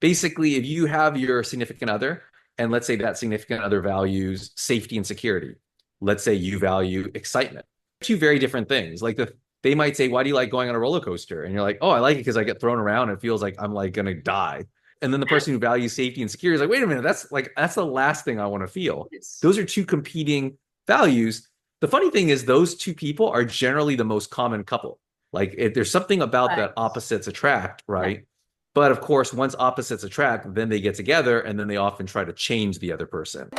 basically, if you have your significant other, and let's say that significant other values safety and security, let's say you value excitement, two very different things. They might say, "Why do you like going on a roller coaster?" And you're like, "Oh, I like it because I get thrown around and it feels like I'm like gonna die." And then the person who values safety and security is like, "Wait a minute, that's the last thing I want to feel." Yes. Those are two competing values. The funny thing is, those two people are generally the most common couple. Like, if there's something about Right. that opposites attract, Yeah. right? But of course, once opposites attract, then they get together and then they often try to change the other person.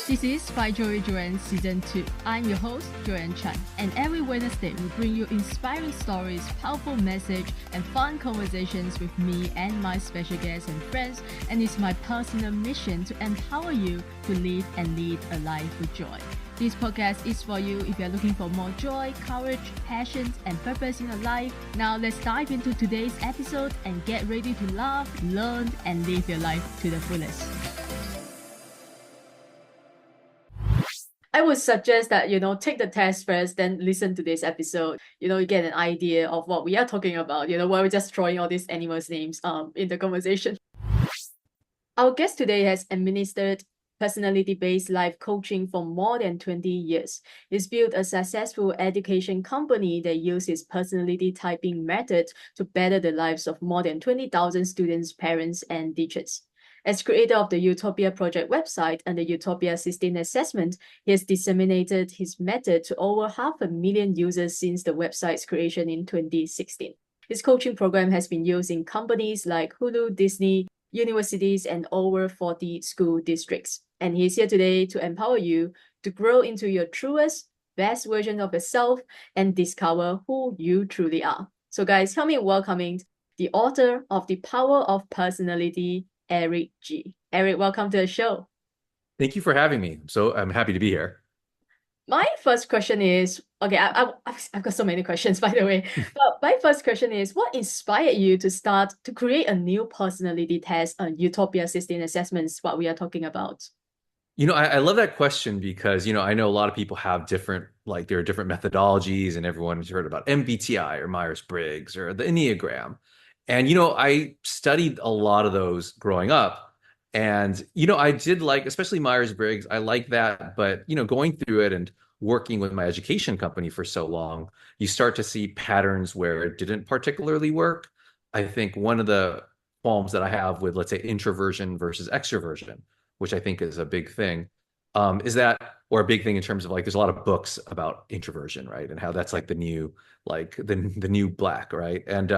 This is By Joyan Season 2. I'm your host, Joyan Chan, and every Wednesday we bring you inspiring stories, powerful message, and fun conversations with me and my special guests and friends, and it's my personal mission to empower you to live and lead a life with joy. This podcast is for you if you're looking for more joy, courage, passion, and purpose in your life. Now let's dive into today's episode and get ready to laugh, learn, and live your life to the fullest. I would suggest that, take the test first, then listen to this episode. You get an idea of what we are talking about, while we're just throwing all these animals' names in the conversation. Our guest today has administered personality-based life coaching for more than 20 years. He's built a successful education company that uses personality typing methods to better the lives of more than 20,000 students, parents, and teachers. As creator of the Youtopia project website and the Youtopia 16 assessment, he has disseminated his method to over 500,000 users since the website's creation in 2016. His coaching program has been used in companies like Hulu, Disney, universities, and over 40 school districts. And he's here today to empower you to grow into your truest, best version of yourself and discover who you truly are. So guys, help me welcoming the author of The Power of Personality, Eric G. Eric, welcome to the show. Thank you for having me. I'm happy to be here. My first question is, okay, I've got so many questions, by the way. But my first question is, what inspired you to create a new personality test on Utopia 16 assessments, what we are talking about? I love that question because, I know a lot of people have there are different methodologies, and everyone's heard about MBTI or Myers-Briggs or the Enneagram. And, I studied a lot of those growing up. And, I did like, especially Myers-Briggs, I like that. But, going through it and working with my education company for so long, you start to see patterns where it didn't particularly work. I think one of the qualms that I have with, let's say, introversion versus extroversion, which I think is a big thing, or a big thing in terms of, like, there's a lot of books about introversion, right? And how that's like the new black, right? And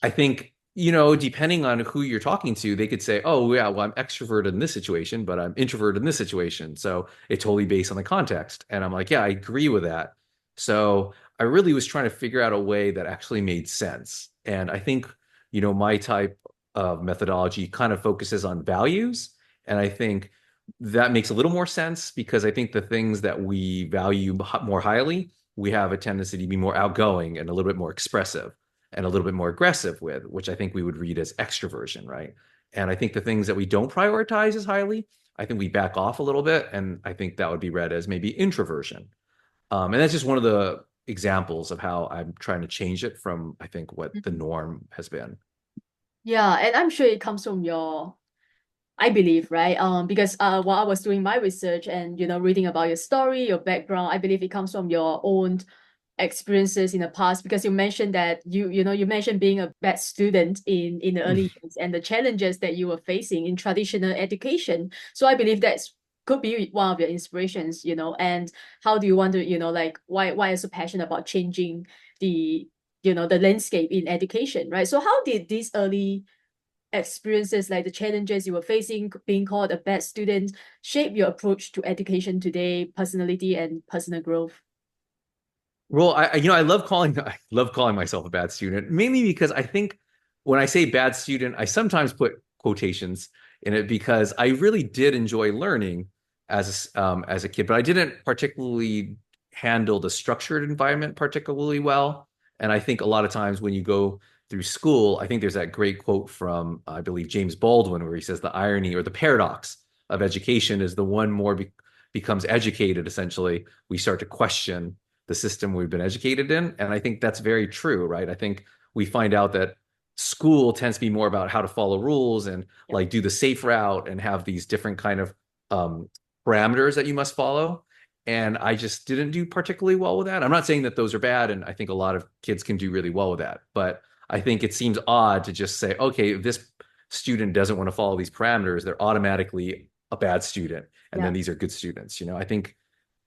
I think, depending on who you're talking to, they could say, "Oh, yeah, well, I'm extroverted in this situation, but I'm introverted in this situation." So it's totally based on the context. And I'm like, yeah, I agree with that. So I really was trying to figure out a way that actually made sense. And I think, my type of methodology kind of focuses on values. And I think that makes a little more sense because I think the things that we value more highly, we have a tendency to be more outgoing and a little bit more expressive and a little bit more aggressive with, which I think we would read as extroversion, right? And I think the things that we don't prioritize as highly, I think we back off a little bit, and I think that would be read as maybe introversion. And that's just one of the examples of how I'm trying to change it from, I think, what the norm has been. Yeah, and I'm sure it comes from I believe, right? Because while I was doing my research and reading about your story, your background, I believe it comes from your own experiences in the past. Because you mentioned that you mentioned being a bad student in the early years and the challenges that you were facing in traditional education. So I believe that's could be one of your inspirations, and how do you want to, like why are you so passionate about changing the the landscape in education, right? So how did these early experiences, like the challenges you were facing, being called a bad student, shape your approach to education today, personality and personal growth? Well, I love calling myself a bad student, mainly because I think when I say bad student, I sometimes put quotations in it because I really did enjoy learning as a kid, but I didn't particularly handle the structured environment particularly well. And I think a lot of times when you go through school, I think there's that great quote from, I believe, James Baldwin, where he says the irony or the paradox of education is the one more becomes educated, essentially, we start to question the system we've been educated in. And I think that's very true, right? I think we find out that school tends to be more about how to follow rules and Yeah. like do the safe route and have these different kind of um, parameters that you must follow. And I just didn't do particularly well with that. I'm not saying that those are bad, and I think a lot of kids can do really well with that. But I think it seems odd to just say, okay, if this student doesn't want to follow these parameters, they're automatically a bad student. And then Yeah. these are good students. I think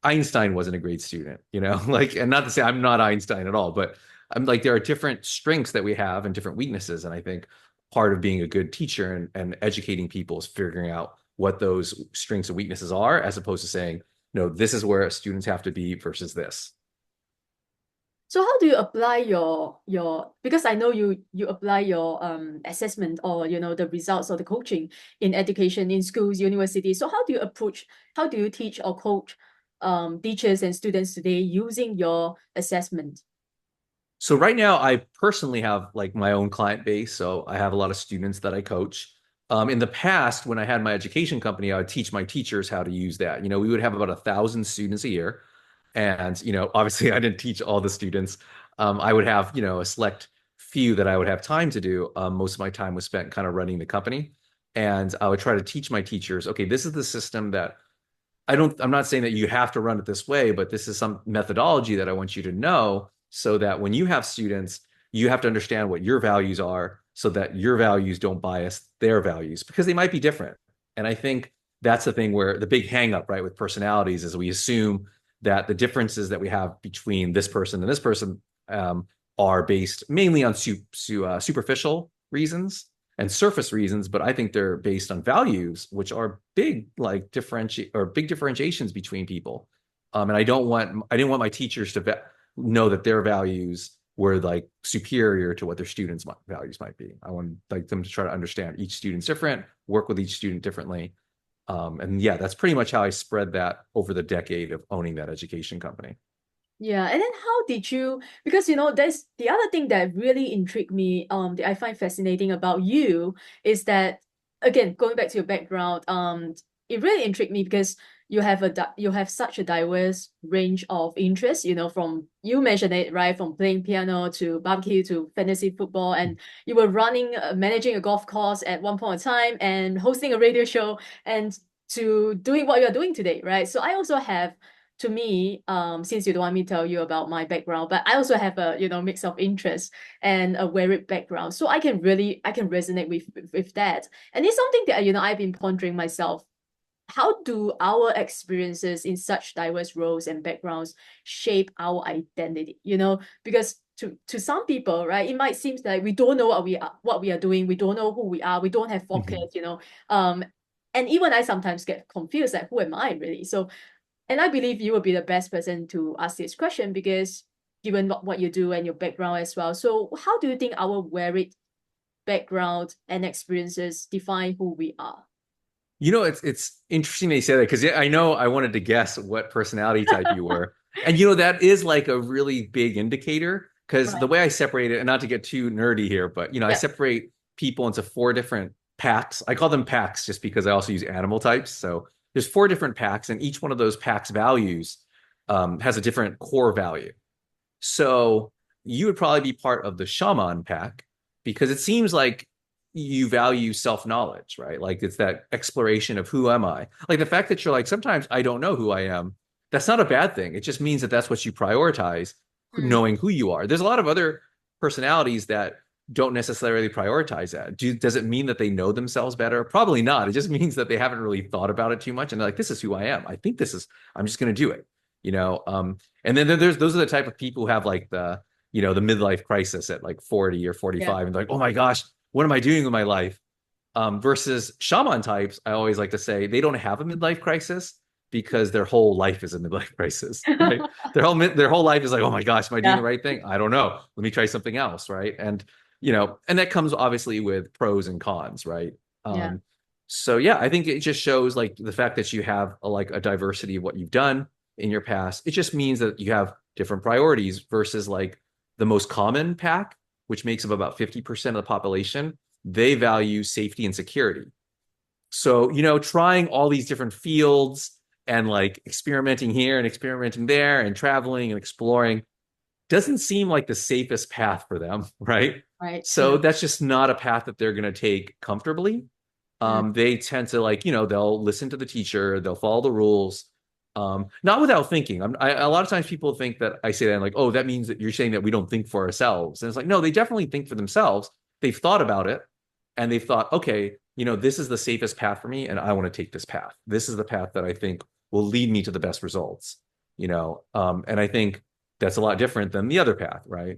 Einstein wasn't a great student, like, and not to say I'm not Einstein at all, but I'm like, there are different strengths that we have and different weaknesses. And I think part of being a good teacher and educating people is figuring out what those strengths and weaknesses are, as opposed to saying, no, this is where students have to be versus this. So how do you apply your because I know you apply your assessment or the results of the coaching in education in schools, universities. So how do you teach or coach teachers and students today using your assessment? So right now, I personally have like my own client base. So I have a lot of students that I coach. In the past, when I had my education company, I would teach my teachers how to use that. We would have about 1,000 students a year. And, obviously I didn't teach all the students. I would have, a select few that I would have time to do. Most of my time was spent kind of running the company. And I would try to teach my teachers, okay, this is the system that I'm not saying that you have to run it this way, but this is some methodology that I want you to know so that when you have students, you have to understand what your values are so that your values don't bias their values because they might be different. And I think that's the thing where the big hang up, right, with personalities is we assume that the differences that we have between this person and this person are based mainly on superficial reasons and surface reasons, but I think they're based on values, which are big, like big differentiations between people. And I didn't want my teachers to know that their values were like superior to what their students' values might be. I want like them to try to understand each student's different, work with each student differently. And yeah, that's pretty much how I spread that over the decade of owning that education company. Yeah, and then how did you, because there's the other thing that really intrigued me, that I find fascinating about you is that, again, going back to your background, it really intrigued me because you have such a diverse range of interests, from you mentioned it, right, from playing piano to barbecue to fantasy football, and you were managing a golf course at one point in time and hosting a radio show and to doing what you're doing today, right? So I also have to me, since you don't want me to tell you about my background, but I also have a mix of interests and a varied background, so I can resonate with that, and it's something that I've been pondering myself. How do our experiences in such diverse roles and backgrounds shape our identity? Because to some people, right, it might seem like we don't know what we are doing, we don't know who we are, we don't have focus, Mhm. and even I sometimes get confused, like who am I really? So and I believe you will be the best person to ask this question because given what you do and your background as well. So how do you think our varied background and experiences define who we are? It's interesting that you say that because I know I wanted to guess what personality type you were. And that is like a really big indicator because the Right. way I separate it, and not to get too nerdy here, but I Yeah. separate people into four different packs. I call them packs just because I also use animal types. So there's four different packs, and each one of those packs values has a different core value. So you would probably be part of the shaman pack because it seems like you value self-knowledge, right? Like it's that exploration of who am I? Like the fact that you're like, sometimes I don't know who I am. That's not a bad thing. It just means that that's what you prioritize, Mm. knowing who you are. There's a lot of other personalities that don't necessarily prioritize that. Does it mean that they know themselves better? Probably not. It just means that they haven't really thought about it too much. And they're like, this is who I am. I think I'm just going to do it. You know, and then there's those are the type of people who have like the midlife crisis at like 40 or Yeah. 45 and they're like, oh my gosh, what am I doing with my life? Versus shaman types, I always like to say they don't have a midlife crisis because their whole life is a midlife crisis, right? Their whole life is like, oh my gosh, am I doing the Yeah. right thing? I don't know. Let me try something else, right? And that comes obviously with pros and cons, right? Yeah. Um, so yeah, I think it just shows like the fact that you have like a diversity of what you've done in your past. It just means that you have different priorities versus like the most common pack, which makes up about 50% of the population. They value safety and security. So, trying all these different fields and like experimenting here and experimenting there and traveling and exploring doesn't seem like the safest path for them, right? Right. So that's just not a path that they're going to take comfortably. Mm, They tend to like, they'll listen to the teacher, they'll follow the rules, not without thinking. A lot of times people think that I say that, like, oh, that means that you're saying that we don't think for ourselves. And it's like, no, they definitely think for themselves. They've thought about it and they've thought, okay, this is the safest path for me, and I want to take this path. This is the path that I think will lead me to the best results, and I think that's a lot different than the other path, right?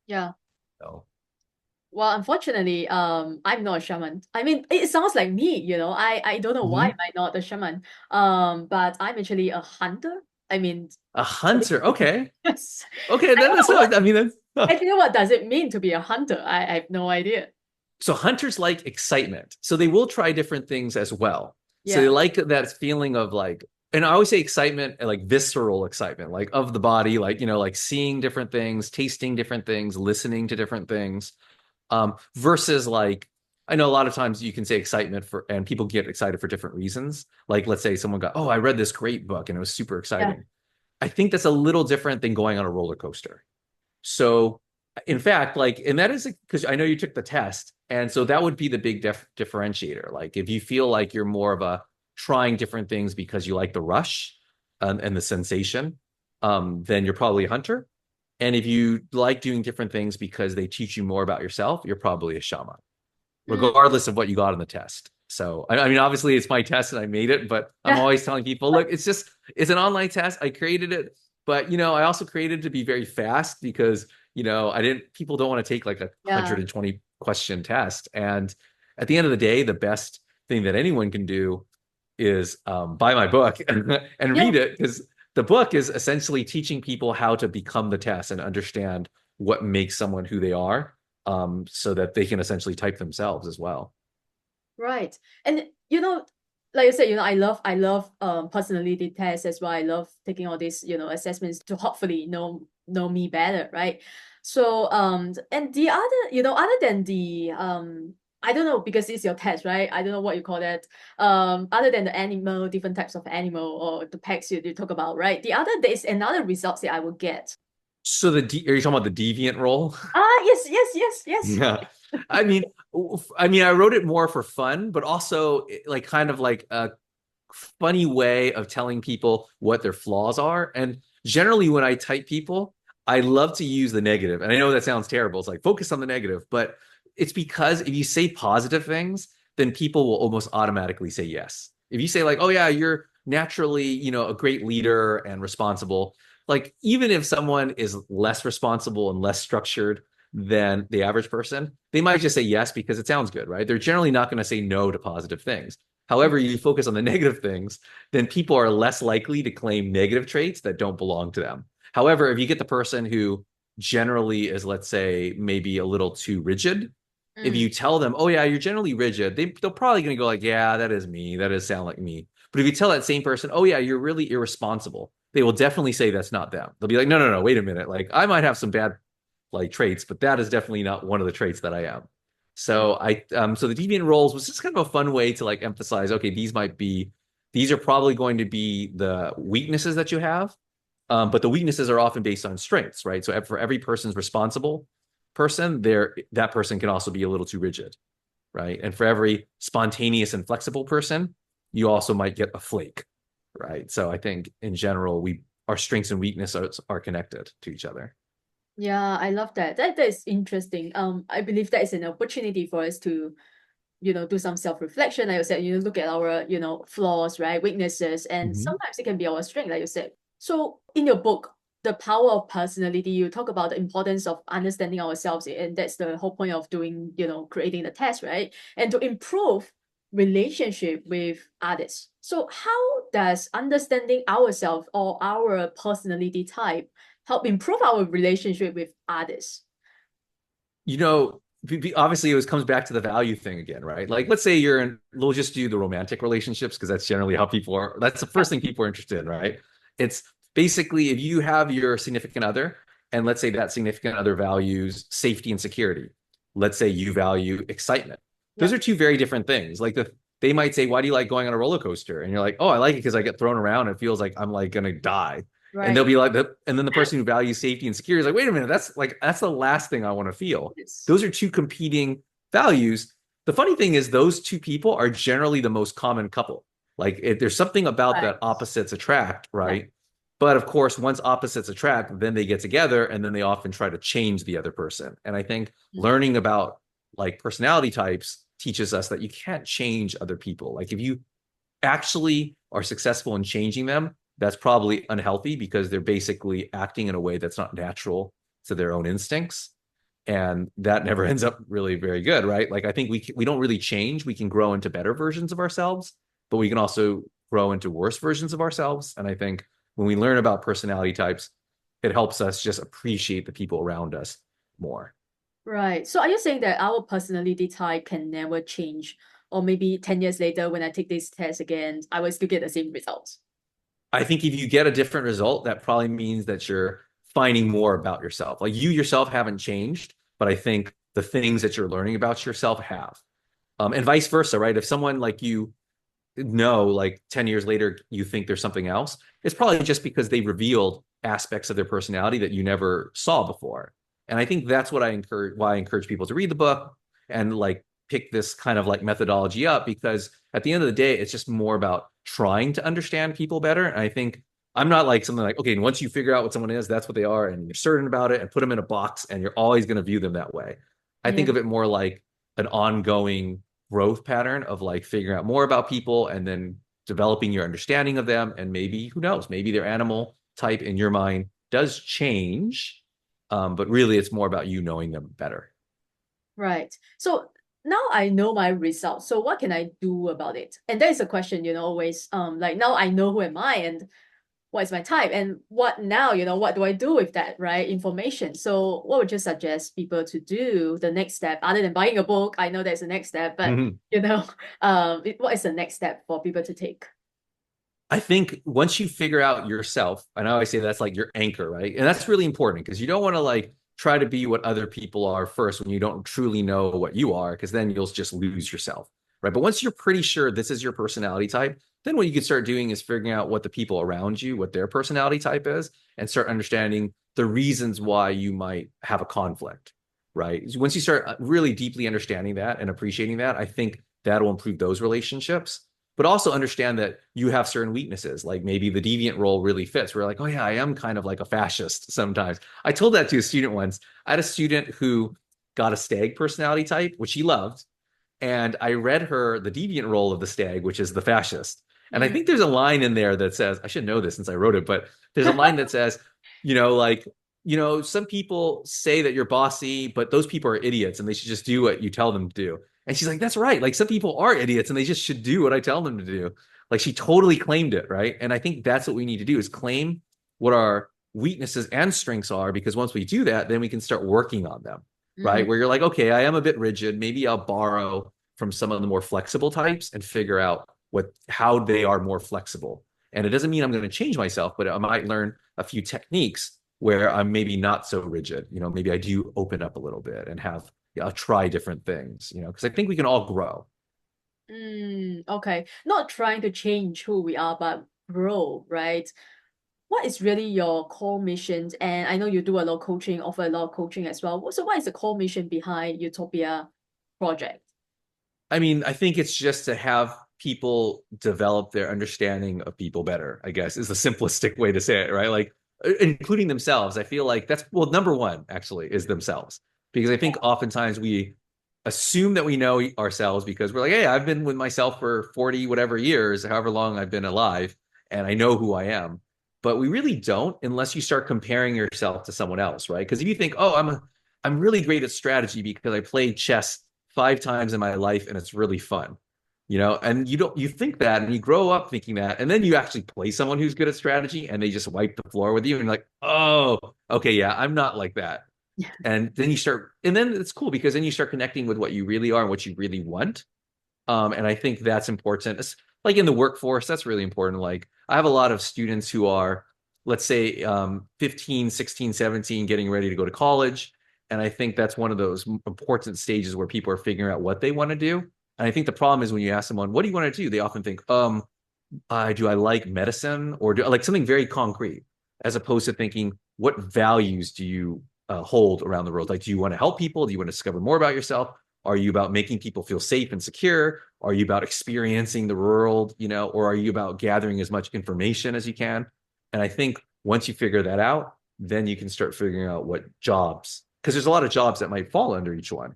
yeah. So. Well, unfortunately, I'm not a shaman. I mean, it sounds like me, I don't know why am Mhm. I not a shaman. But I'm actually a hunter. I mean, A hunter. Okay. yes. Okay. I Then don't that's know not, what I mean, that's, actually what does it mean to be a hunter? I have no idea. so hunters like excitement. So they will try different things as well. So they Yeah. like that feeling of like, and I always say excitement, like visceral excitement, like of the body, like, like seeing different things, tasting different things, listening to different things. Versus like, I know a lot of times you can say excitement and people get excited for different reasons. Like, let's say someone got, oh, I read this great book and it was super Yeah. exciting. I think that's a little different than going on a roller coaster. So, in fact, like, and that is because I know you took the test. And so that would be the big differentiator. Like, if you feel like you're more of a trying different things because you like the rush and the sensation, then you're probably a hunter. And if you like doing different things because they teach you more about yourself, you're probably a shaman, Mm, regardless of what you got on the test. So, I mean, obviously it's my test and I made it, but I'm yeah. always telling people, look, it's an online test. I created it, but, I also created it to be very fast because, people don't want to take like a Yeah. 120 question test. And at the end of the day, the best thing that anyone can do is buy my book and Yeah. read it, because the book is essentially teaching people how to become the test and understand what makes someone who they are, so that they can essentially type themselves as well. Right. And like I said, I love personality tests as well. I love taking all these, assessments to hopefully know me better, right? So and the other, other than the I don't know because it's your test, right? I don't know what you call that. Other than the animal, different types of animal or the packs you talk about, right? There is another results that I will get. So are you talking about the deviant role? Ah, yes, yes, yes, yes. Yeah. I mean, I wrote it more for fun, but also like kind of like a funny way of telling people what their flaws are. And generally, when I type people, I love to use the negative. And I know that sounds terrible. It's like focus on the negative, but it's because if you say positive things, then people will almost automatically say yes. If you say like, oh yeah, you're naturally, a great leader and responsible, like even if someone is less responsible and less structured than the average person, they might just say yes because it sounds good, right? They're generally not going to say no to positive things. However, you focus on the negative things, then people are less likely to claim negative traits that don't belong to them. However, if you get the person who generally is, let's say, maybe a little too rigid, if Mm, you tell them, oh, yeah, you're generally rigid, they're probably going to go like, yeah, that is me. That does sound like me. But if you tell that same person, oh, yeah, you're really irresponsible, they will definitely say that's not them. They'll be like, no, no, no, wait a minute. Like, I might have some bad like traits, but that is definitely not one of the traits that I am. mm, So the deviant roles was just kind of a fun way to like emphasize, okay, these are probably going to be the weaknesses that you have, but the weaknesses are often based on strengths, right? So for every person's responsible person, that person can also be a little too rigid, right? And for every spontaneous and flexible person, you also might get a flake, right? So I think in general, our strengths and weaknesses are connected to each other. yeah, I love that. That is interesting. I believe that is an opportunity for us to, do some self-reflection. Like you said, look at our, flaws, right? Weaknesses, and Mhm. sometimes it can be our strength, like you said. So in your book, The Power of Personality, you talk about the importance of understanding ourselves, and that's the whole point of doing, creating the test, right? And to improve relationship with others. So how does understanding ourselves or our personality type help improve our relationship with others? Obviously it comes back to the value thing again, right? Like, let's say we'll just do the romantic relationships because that's generally how that's the Yeah, first thing people are interested in, right? It's basically if you have your significant other, and let's say that significant other values safety and security. Let's say you value excitement. yeah, Those are two very different things. Like they might say, why do you like going on a roller coaster? And you're like, oh, I like it because I get thrown around. It feels like I'm like gonna die. And they'll Right. be like, and then the person who values safety and security is like, wait a minute, that's the last thing I want to feel. Yes. Those are two competing values. The funny thing is, those two people are generally the most common couple. Like, there's something about Right. that opposites attract, Yeah. right? But of course, once opposites attract, then they get together and then they often try to change the other person. And I think Mm. learning about like personality types teaches us that you can't change other people. Like, if you actually are successful in changing them, that's probably unhealthy because they're basically acting in a way that's not natural to their own instincts. And that never ends up really very good, right? Like, I think we don't really change. We can grow into better versions of ourselves, but we can also grow into worse versions of ourselves. And I think when we learn about personality types, it helps us just appreciate the people around us more. Right. So are you saying that our personality type can never change? Or maybe 10 years later, when I take this test again, I will still get the same results? I think if you get a different result, that probably means that you're finding more about yourself. Like, you yourself haven't changed, but I think the things that you're learning about yourself have. And vice versa, right? If someone like you know, like 10 years later, you think there's something else, it's probably just because they revealed aspects of their personality that you never saw before. And I think that's why I encourage people to read the book and like pick this kind of like methodology up, because at the end of the day, it's just more about trying to understand people better. And I think I'm not like something like, okay, once you figure out what someone is, that's what they are, and you're certain about it and put them in a box and you're always going to view them that way. I Yeah. think of it more like an ongoing growth pattern of like figuring out more about people and then developing your understanding of them. And maybe, who knows, maybe their animal type in your mind does change. But really, it's more about you knowing them better. Right. So now I know my results. So what can I do about it? And that is a question, always like now I know who am I and what is my type and what now, what do I do with that, right? Information. So what would you suggest people to do the next step other than buying a book? I know there's a next step, but what is the next step for people to take? I think once you figure out yourself, I know I say that's like your anchor, right? And that's really important because you don't want to like try to be what other people are first when you don't truly know what you are, because then you'll just lose yourself, right? But once you're pretty sure this is your personality type, then what you can start doing is figuring out what the people around you, what their personality type is, and start understanding the reasons why you might have a conflict, right? Once you start really deeply understanding that and appreciating that, I think that'll improve those relationships, but also understand that you have certain weaknesses. Like, maybe the deviant role really fits. We're like, oh yeah, I am kind of like a fascist sometimes. I told that to a student once. I had a student who got a stag personality type, which he loved. And I read her the deviant role of the stag, which is the fascist. And I Mm. think there's a line in there that says, I should know this since I wrote it, but there's a line that says, like, some people say that you're bossy, but those people are idiots and they should just do what you tell them to do. And she's like, that's right. Like, some people are idiots and they just should do what I tell them to do. Like, she totally claimed it, right? And I think that's what we need to do, is claim what our weaknesses and strengths are, because once we do that, then we can start working on them, right? Mm. Where you're like, okay, I am a bit rigid. Maybe I'll borrow from some of the more flexible types and figure out how they are more flexible. And it doesn't mean I'm going to change myself, but I might learn a few techniques where I'm maybe not so rigid. Maybe I do open up a little bit and I'll try different things, because I think we can all grow. Okay. Not trying to change who we are, but grow, right? What is really your core mission? And I know you do a lot of coaching, offer a lot of coaching as well. So what is the core mission behind Youtopia project? I mean, I think it's just to have people develop their understanding of people better, I guess, is the simplistic way to say it, right? Like, including themselves. I feel like that's, well, number one actually is themselves. Because I think oftentimes we assume that we know ourselves because we're like, hey, I've been with myself for 40 whatever years, however long I've been alive, and I know who I am. But we really don't unless you start comparing yourself to someone else, right? Because if you think, oh, I'm really great at strategy because I played chess 5 times in my life and it's really fun, and you think that and you grow up thinking that, and then you actually play someone who's good at strategy and they just wipe the floor with you and you're like, oh, okay, yeah, I'm not like that. And then it's cool because then you start connecting with what you really are and what you really want. And I think that's important. It's like in the workforce, that's really important. Like, I have a lot of students who are, let's say, 15, 16, 17, getting ready to go to college. And I think that's one of those important stages where people are figuring out what they want to do. And I think the problem is when you ask someone, what do you want to do? They often think, do I like medicine or do I like something very concrete, as opposed to thinking, what values do you hold around the world? Like, do you want to help people? Do you want to discover more about yourself? Are you about making people feel safe and secure? Are you about experiencing the world, or are you about gathering as much information as you can? And I think once you figure that out, then you can start figuring out what jobs, because there's a lot of jobs that might fall under each one.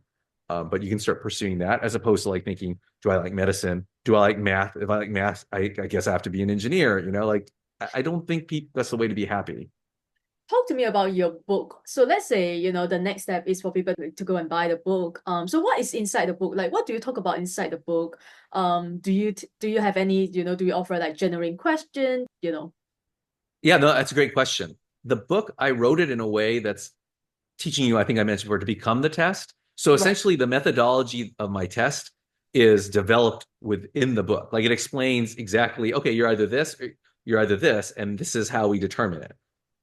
But you can start pursuing that as opposed to like thinking, do I like medicine? Do I like math? If I like math, I guess I have to be an engineer. Like I don't think that's the way to be happy. Talk to me about your book. So let's say, the next step is for people to go and buy the book. So what is inside the book? Like, what do you talk about inside the book? Do you have any, do you offer like generating question, Yeah, no, that's a great question. The book, I wrote it in a way that's teaching you, I think I mentioned before, to become the test. So Right. essentially, the methodology of my test is developed within the book. Like it explains exactly, okay, you're either this or you're either this, and this is how we determine it.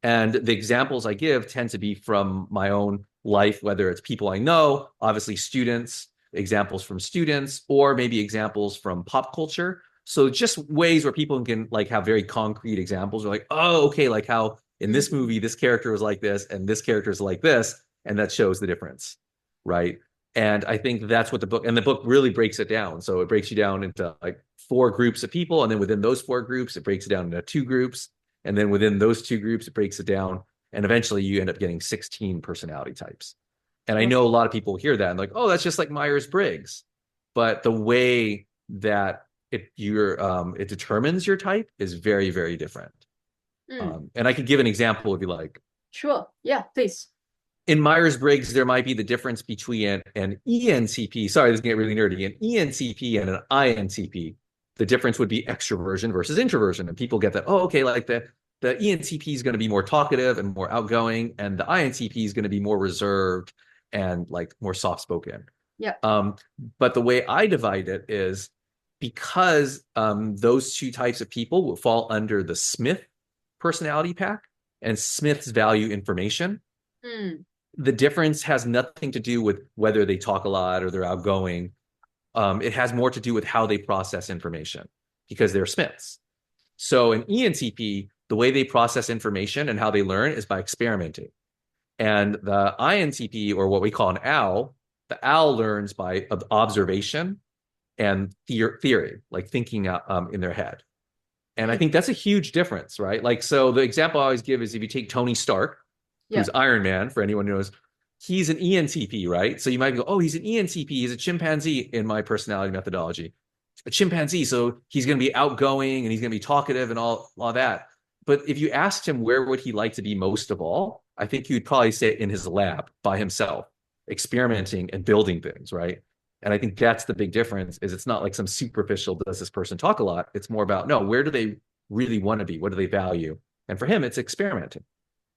And the examples I give tend to be from my own life, whether it's people I know, obviously students, examples from students, or maybe examples from pop culture. So just ways where people can like have very concrete examples. Are like, oh, okay, like how in this Mm. movie this character was like this and this character is like this, and that shows the difference, right? And I think that's what the book really breaks it down. So it breaks you down into like four groups of people, and then within those four groups, it breaks it down into two groups, and then within those two groups, it breaks it down, and eventually you end up getting 16 personality types. And I Right. know a lot of people hear that and like, oh, that's just like Myers-Briggs, but the way that it determines your type is very, very different. Mm. And I could give an example if you like. Sure. Yeah, please. In Myers-Briggs, there might be the difference between an ENTP. Sorry, this is getting really nerdy. An ENTP and an INTP. The difference would be extroversion versus introversion. And people get that, oh, okay, like the ENTP is going to be more talkative and more outgoing, and the INTP is going to be more reserved and like more soft spoken. Yeah. Um, but the way I divide it is because those two types of people will fall under the Smith personality pack, and Smiths value information. Mm. The difference has nothing to do with whether they talk a lot or they're outgoing. It has more to do with how they process information because they're Smiths. So an ENTP, the way they process information and how they learn is by experimenting. And the INTP, or what we call an owl, the owl learns by observation and theory, like thinking in their head. And I Mm. think that's a huge difference, right? Like, so the example I always give is if you take Tony Stark, Yeah. who's Iron Man, for anyone who knows, he's an ENTP, right? So you might go, oh, he's an ENTP, he's a chimpanzee in my personality methodology. A chimpanzee, so he's going to be outgoing and he's going to be talkative and all that. But if you asked him where would he like to be most of all, I think he would probably say in his lab by himself, experimenting and building things, right? And I think that's the big difference is it's not like some superficial, does this person talk a lot? It's more about, no, where do they really want to be? What do they value? And for him, it's experimenting.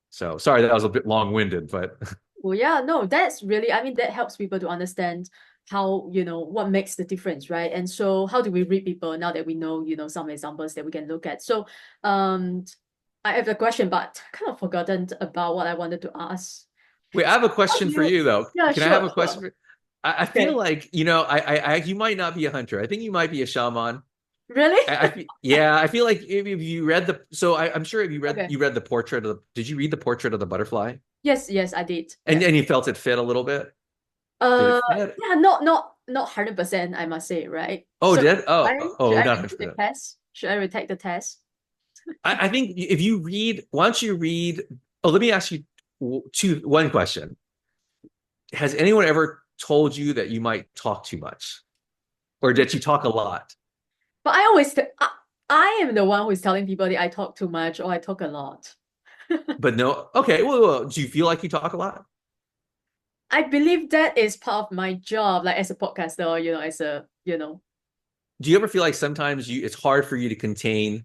So sorry, that was a bit long-winded, but Well, yeah, no, that's really, I mean, that helps people to understand how, what makes the difference, right? And so how do we read people now that we know, some examples that we can look at? So, I have a question, but kind of forgotten about what I wanted to ask. wait, I have a How do question for you, you though. yeah, Can I have sure, a question sure. for I feel Okay. like, you might not be a hunter. I think you might be a shaman. Really? Yeah, I feel like if you read I'm sure if Okay. you read the portrait of did you read the portrait of the butterfly? Yes, yes, I did. And Yeah. and you felt it fit a little bit? Did it Uh, fit? yeah, not 100%, I must say, right? Oh, So did? should Oh, I not retake the 100%. test? Should I retake the test? I think if you read, why don't you read? Oh, let me ask you one question. Has anyone ever told you that you might talk too much or that you talk a lot? But I always, I am the one who is telling people that I talk too much or I talk a lot. But no, okay. Well, do you feel like you talk a lot? I believe that is part of my job, like as a podcaster, as a, Do you ever feel like sometimes it's hard for you to contain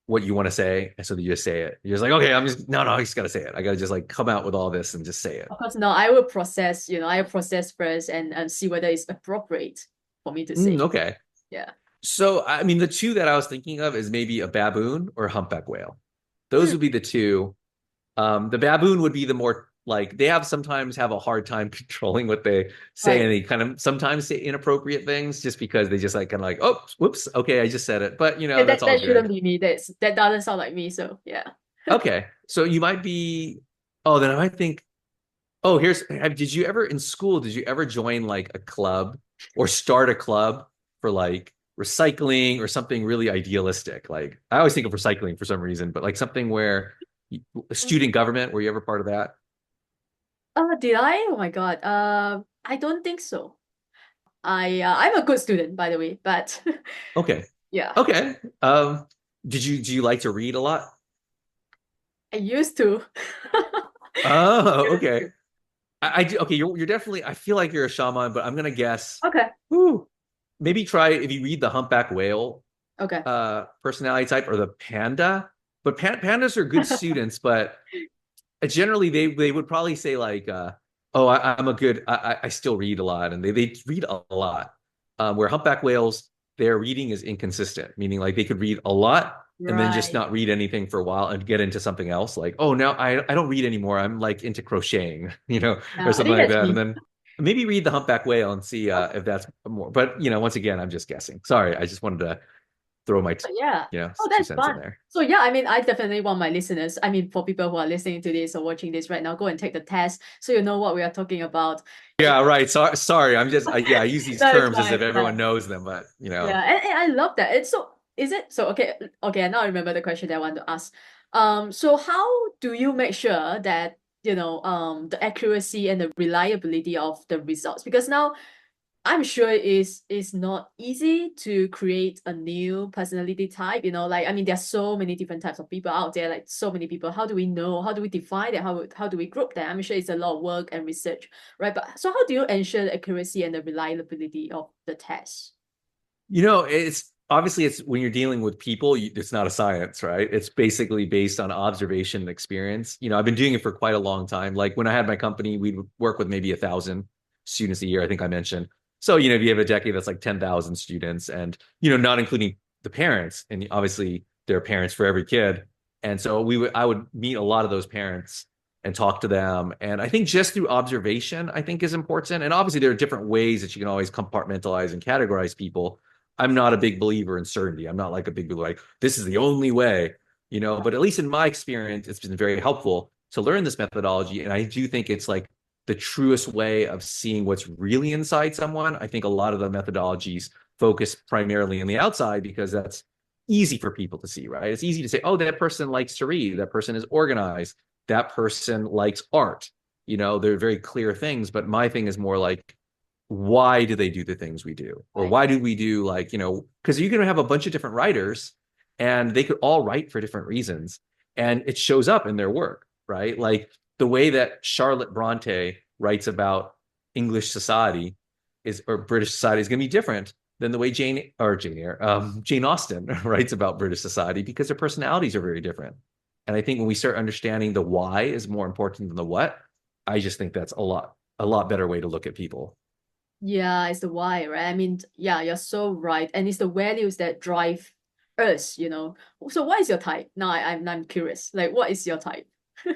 what you want to say, and so that you just say it? You're just like, okay, no, I just gotta say it. I gotta just like come out with all this and just say it. of course, no, I will process, I will process first and see whether it's appropriate for me to say. Okay. Yeah. So, I mean, the two that I was thinking of is maybe a baboon or a humpback whale. Those Hmm. would be the two. The baboon would be the more like they have sometimes have a hard time controlling what they say, and Right. they kind of sometimes say inappropriate things just because they just like kind of like, oh, whoops, okay, I just said it. But And that's all that shouldn't good. be me. That doesn't sound like me. So yeah. Okay. So you might be, oh, then I might think, oh, did you ever in school, did you ever join like a club or start a club for like recycling or something really idealistic? Like I always think of recycling for some reason, but like something where student government, were you ever part of that? Did I? Oh my God. I don't think so. I'm a good student, by the way, but Okay. yeah, Okay. Do you like to read a lot? I used to. Oh, okay. I do. Okay, you're definitely. I feel like you're a shaman, but I'm gonna guess. Okay. Whew, maybe try if you read the humpback whale Okay. personality type or the panda. But pandas are good students, but generally they would probably say like, "Oh, I'm a good. I still read a lot," and they read a lot. Where humpback whales, their reading is inconsistent, meaning like they could read a lot and then just Right. not read anything for a while and get into something else. Like, oh, now I don't read anymore. I'm like into crocheting, or I something think like that's that. And me. then maybe read the humpback whale and see Okay. if that's more. But once again, I'm just guessing. Sorry, I just wanted to throw my Yeah. Oh, two that's cents in fun. there. So yeah, I mean, I definitely want my listeners, I mean, for people who are listening to this or watching this right now, go and take the test so you know what we are talking about. Yeah, right. Sorry. I'm just yeah. I use these No, it's terms as if fine. Yeah. everyone knows them, but Yeah, and I love that. It's so is it so okay, okay, now I remember the question that I want to ask. So how do you make sure that, the accuracy and the reliability of the results? Because now I'm sure it's not easy to create a new personality type, like I mean there's so many different types of people out there, like so many people. How do we know? How do we define that? How do we group that? I'm sure it's a lot of work and research, right? But so how do you ensure the accuracy and the reliability of the test? It's obviously it's when you're dealing with people, it's not a science, right? It's basically based on observation and experience. I've been doing it for quite a long time. Like when I had my company, we'd work with maybe 1,000 students a year, I think I mentioned. So, if you have a decade, that's like 10,000 students and, not including the parents. And obviously there are parents for every kid. And so I would meet a lot of those parents and talk to them. And I think just through observation, I think is important. And obviously there are different ways that you can always compartmentalize and categorize people. I'm not a big believer in certainty. I'm not like a big believer, like this is the only way, but at least in my experience, it's been very helpful to learn this methodology. And I do think it's like the truest way of seeing what's really inside someone. I think a lot of the methodologies focus primarily on the outside because that's easy for people to see, right? It's easy to say, oh, that person likes to read, that person is organized, that person likes art. They're very clear things, but my thing is more like, why do they do the things we do, or Right. why do we do, like, because you can have a bunch of different writers and they could all write for different reasons and it shows up in their work, right? Like the way that Charlotte Bronte writes about English society or British society is going to be different than the way Jane Austen writes about British society, because their personalities are very different. And I think when we start understanding the why is more important than the what, I just think that's a lot better way to look at people. Yeah, it's the why, right? I mean, yeah, you're so right. And it's the values that drive us. So what is your type? Now I'm curious. Like, what is your type?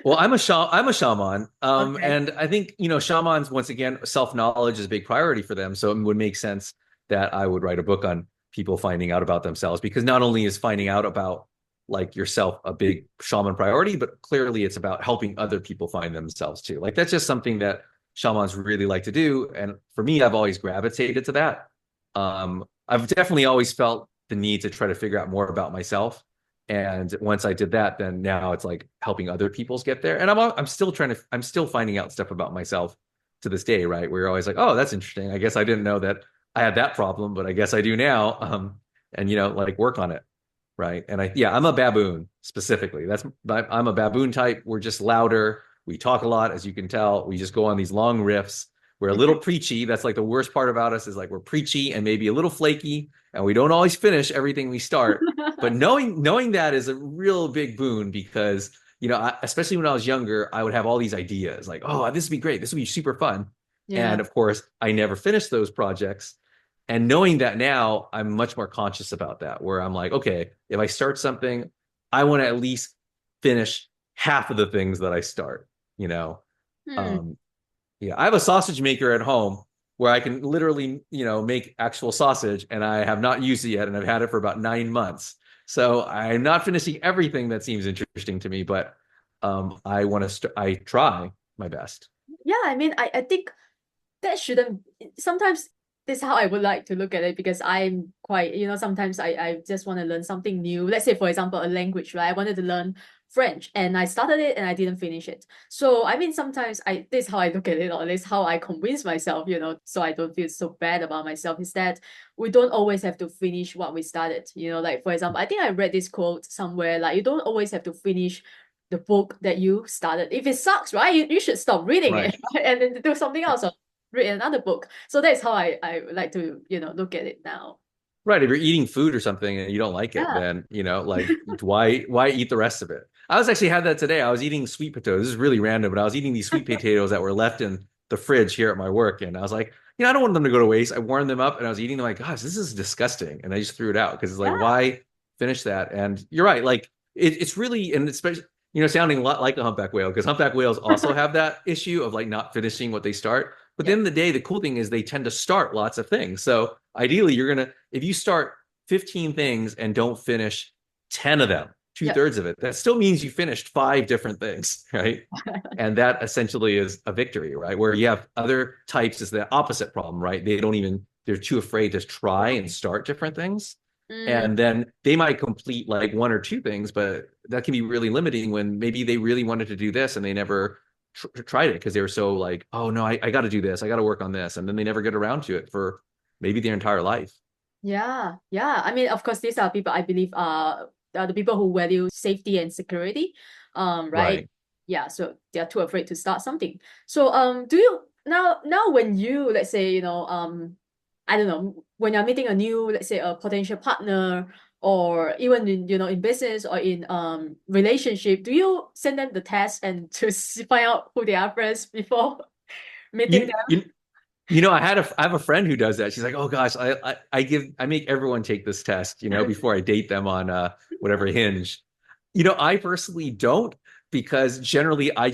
Well, I'm a shaman, Okay. and I think shamans, once again, self knowledge is a big priority for them. So it would make sense that I would write a book on people finding out about themselves, because not only is finding out about like yourself a big shaman priority, but clearly it's about helping other people find themselves too. Like that's just something that shamans really like to do, and for me, I've always gravitated to that. I've definitely always felt the need to try to figure out more about myself. And once I did that, then now it's like helping other people's get there. And I'm still finding out stuff about myself to this day, right? Where you're always like, oh, that's interesting. I guess I didn't know that I had that problem, but I guess I do now. And like work on it, right? And I'm a baboon specifically. I'm a baboon type. We're just louder. We talk a lot, as you can tell. We just go on these long riffs. We're a little preachy. That's like the worst part about us, is like we're preachy and maybe a little flaky, and we don't always finish everything we start. But knowing that is a real big boon, because especially when I was younger, I would have all these ideas like, oh, this would be great, this would be super fun, Yeah. and of course, I never finished those projects. And knowing that now, I'm much more conscious about that, where I'm like, okay, if I start something, I want to at least finish half of the things that I start, you know? Hmm. Um, yeah, I have a sausage maker at home where I can literally, make actual sausage, and I have not used it yet, and I've had it for about 9 months. So I'm not finishing everything that seems interesting to me, but I want to. I try my best. Yeah, I mean, I think that shouldn't sometimes this is how I would like to look at it because I'm quite, sometimes I just want to learn something new. Let's say, for example, a language, right? I wanted to learn French and I started it and I didn't finish it. So I mean sometimes this is how I look at it, or at least how I convince myself, so I don't feel so bad about myself, is that we don't always have to finish what we started. Like for example, I think I read this quote somewhere, like you don't always have to finish the book that you started. If it sucks, right, you should stop reading it, Right. right? And then do something else, or read another book. So that's how I like to, look at it now. Right. If you're eating food or something and you don't like it, Yeah. then, like why eat the rest of it? I was actually had that today. I was eating sweet potatoes. This is really random, but I was eating these sweet potatoes that were left in the fridge here at my work. And I was like, I don't want them to go to waste. I warmed them up and I was eating them like, gosh, this is disgusting. And I just threw it out because it's like, Yeah. why finish that? And you're right. Like it's really, and especially, sounding a lot like a humpback whale, because humpback whales also have that issue of like not finishing what they start. But at the Yeah. end of the day, the cool thing is they tend to start lots of things. So ideally, if you start 15 things and don't finish 10 of them, two Yeah. thirds of it, that still means you finished five different things, right? And that essentially is a victory, right? Where you have other types is the opposite problem, right? They're too afraid to try and start different things. Mm, And then they might complete like one or two things, but that can be really limiting when maybe they really wanted to do this and they never tried it because they were so like, oh no, I got to do this. I got to work on this. And then they never get around to it for maybe their entire life. yeah. Yeah. I mean, of course, these are people I believe are the people who value safety and security. Right. Right. Yeah. So they're too afraid to start something. So do you now when you, let's say, I don't know, when you're meeting a new, let's say, a potential partner, or even in, in business or in relationship, do you send them the test and to find out who they are first before meeting You, them? you, I have a friend who does that. She's like, oh gosh, I make everyone take this test, before I date them on whatever Hinge. I personally don't because generally I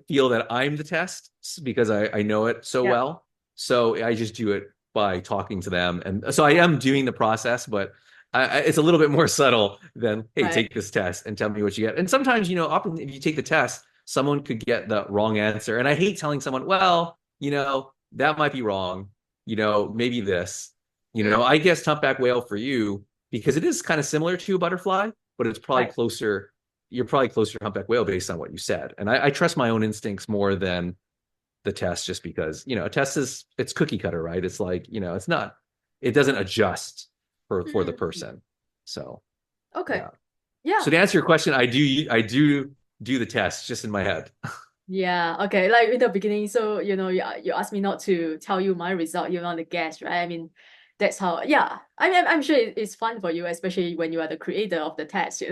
feel that I'm the test because I know it so Yeah. well. So I just do it by talking to them. And so I am doing the process, but it's a little bit more subtle than, hey, Right. take this test and tell me what you get. And sometimes, often if you take the test, someone could get the wrong answer. And I hate telling someone, well, that might be wrong. Maybe this. Mm, I guess humpback whale for you, because it is kind of similar to a butterfly, but it's probably right. closer you're probably closer to humpback whale based on what you said. And I trust my own instincts more than the test, just because, a test it's cookie cutter, right? It's like, it doesn't adjust for the Mm, person. So okay. yeah. So Yeah. to answer your question, I do the test just in my head. Yeah. Okay. Like in the beginning, so you asked me not to tell you my result. You want to guess, right? I mean, that's how. Yeah. I mean, I'm sure it's fun for you, especially when you are the creator of the test.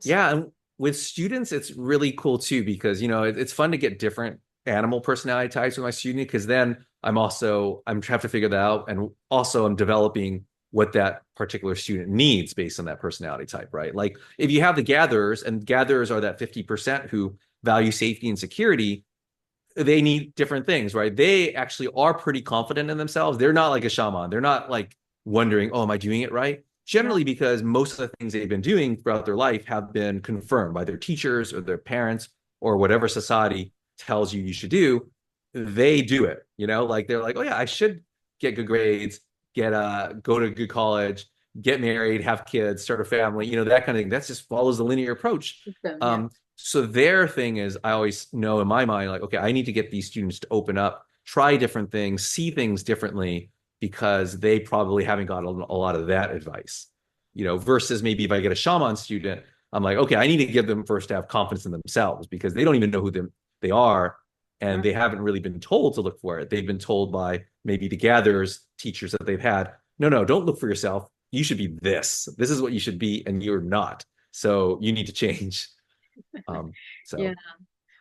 Yeah, and with students, it's really cool too because it's fun to get different animal personality types with my student because then I'm have to figure that out, and also I'm developing what that particular student needs based on that personality type, right? Like if you have the gatherers, and gatherers are that 50% who value safety and security, they need different things, right? They actually are pretty confident in themselves. They're not like a shaman. They're not like wondering, oh, am I doing it right? Yeah. Generally, because most of the things they've been doing throughout their life have been confirmed by their teachers or their parents or whatever society tells you should do. They do it, like they're like, oh yeah, I should get good grades, go to a good college, get married, have kids, start a family, that kind of thing. That just follows the linear approach. System. Yeah. So their thing is, I always know in my mind, like, okay, I need to get these students to open up, try different things, see things differently, because they probably haven't got a lot of that advice, versus maybe if I get a shaman student, I'm like, okay, I need to give them first to have confidence in themselves because they don't even know who they are. And Mm. they haven't really been told to look for it. They've been told by maybe the gatherers, teachers that they've had, no, don't look for yourself. You should be this. This is what you should be, and you're not. So you need to change. Um, Yeah. so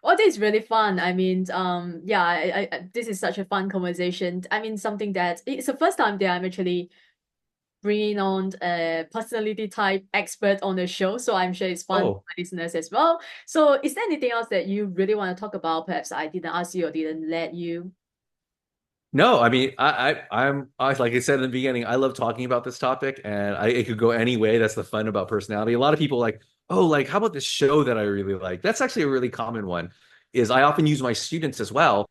All this is really fun. I mean, yeah, this is such a fun conversation. I mean, something that it's the first time that I'm actually bringing on a personality type expert on the show. So I'm sure it's fun for Oh, my listeners as well. So is there anything else that you really want to talk about? Perhaps I didn't ask you or didn't let you. no, I mean, like I said in the beginning, I love talking about this topic, and it could go any way. That's the fun about personality. A lot of people like, oh, like how about this show that I really like? That's actually a really common one. Is I often use my students as well,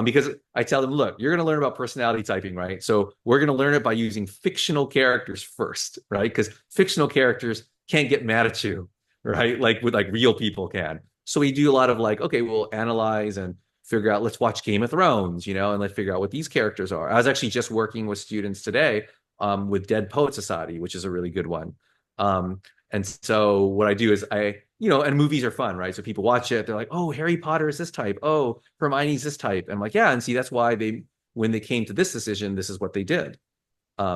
because I tell them, look, you're going to learn about personality typing, right? So we're going to learn it by using fictional characters first, right? Because fictional characters can't get mad at you, right? Like with like real people can. So we do a lot of like, okay, we'll analyze and figure out, let's watch Game of Thrones, and let's figure out what these characters are. I was actually just working with students today with Dead Poet Society, which is a really good one. And so what I do is and movies are fun, right? So people watch it, they're like, oh, Harry Potter is this type. Oh, Hermione's this type. And I'm like, yeah, and see, that's why when they came to this decision, this is what they did.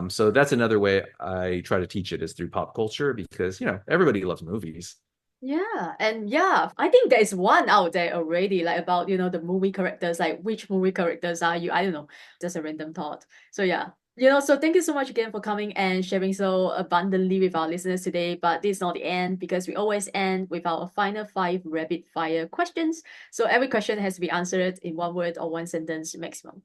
So that's another way I try to teach it is through pop culture because, everybody loves movies. Yeah, and yeah, I think there is one out there already, like about, the movie characters, like which movie characters are you? I don't know, just a random thought. So yeah, so thank you so much again for coming and sharing so abundantly with our listeners today. But this is not the end because we always end with our final 5 rapid fire questions. So every question has to be answered in 1 word or 1 sentence maximum.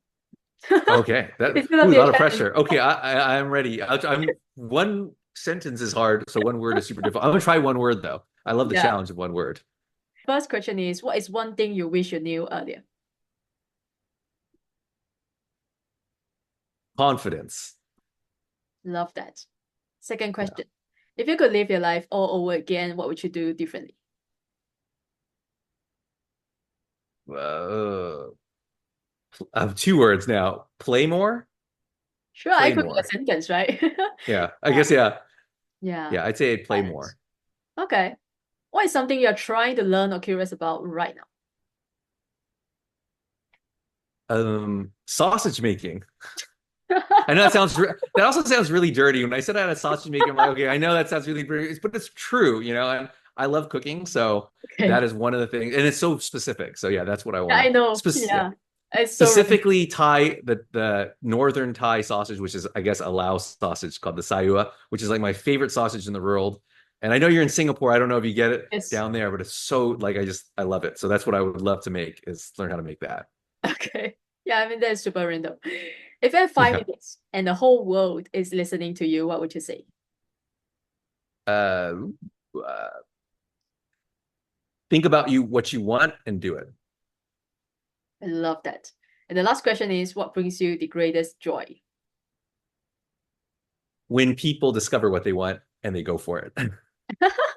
Okay, It's gonna a be a lot of challenge. pressure. Okay, I'm ready. I'm one sentence is hard, so 1 word is super difficult. I'm gonna try 1 word though. I love the Yeah. challenge of 1 word. First question is, what is one thing you wish you knew earlier? Confidence. Love that. Second Yeah. question. If you could live your life all over again, what would you do differently? Uh, I have 2 words now. Play more. Sure, I Play could be a more. sentence, right? Yeah, I guess yeah. Yeah. Yeah, I'd say I'd play Balance. more. Okay. What is something you're trying to learn or curious about right Sausage making. now? I know that also sounds really dirty. When I said I had a sausage maker, I'm like, okay, I know that sounds really dirty, but it's true, and I love cooking, so that Okay. is one of the things, and it's so specific. So yeah, that's what I Yeah, want I know. to Yeah. It's so random. specifically Thai, the northern Thai sausage, which is I guess a Laos sausage called the sayua, which is like my favorite sausage in the world. And I know you're in Singapore. I don't know if you get it Yes. down there, but it's so like I love it. So that's what I would love to make is learn how to make that. Okay. Yeah, I mean that's super random. If you have five Yeah. minutes and the whole world is listening to you, what would you say? Uh, uh, think about what you want and do it. I love that. And the last question is, what brings you the greatest joy? When people discover what they want and they go for it.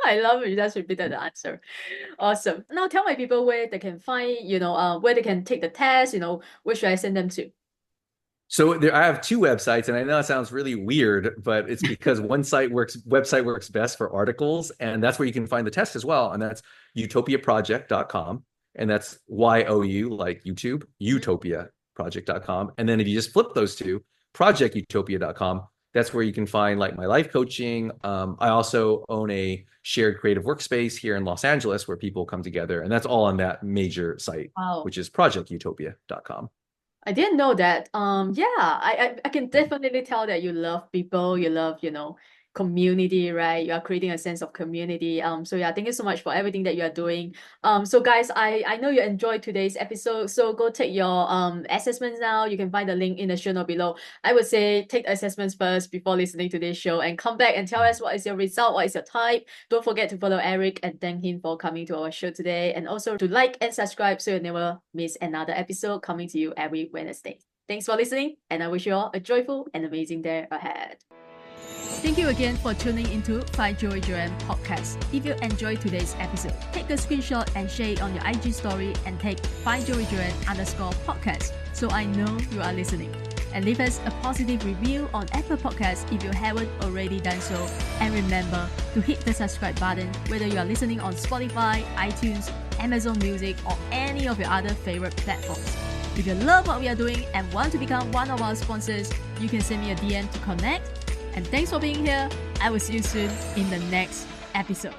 I love it. You just repeated the answer. Awesome. Now tell my people where they can find, where they can take the test, where should I send them to? So I have 2 websites, and I know it sounds really weird, but it's because one website works best for articles, and that's where you can find the test as well. And that's utopiaproject.com. And that's YOU, like YouTube, utopiaproject.com. And then if you just flip those two, projectutopia.com, that's where you can find like my life coaching. I also own a shared creative workspace here in Los Angeles where people come together, and that's all on that major site, Wow. which is projectutopia.com. I didn't know that. Yeah, I can definitely tell that you love people, you love, community, right? You are creating a sense of community. So yeah, thank you so much for everything that you are doing. So guys, I know you enjoyed today's episode. So go take your assessments now. You can find the link in the show note below. I would say take the assessments first before listening to this show and come back and tell us what is your result, what is your type. Don't forget to follow Eric and thank him for coming to our show today. And also to like and subscribe so you never miss another episode coming to you every Wednesday. Thanks for listening, and I wish you all a joyful and amazing day ahead. Thank you again for tuning into 5 Joy Joyan podcast. If you enjoyed today's episode, take a screenshot and share it on your IG story and tag 5 Joy Joyan _podcast so I know you are listening. And leave us a positive review on Apple Podcasts if you haven't already done so. And remember to hit the subscribe button whether you are listening on Spotify, iTunes, Amazon Music, or any of your other favorite platforms. If you love what we are doing and want to become one of our sponsors, you can send me a DM to connect. And thanks for being here. I will see you soon in the next episode.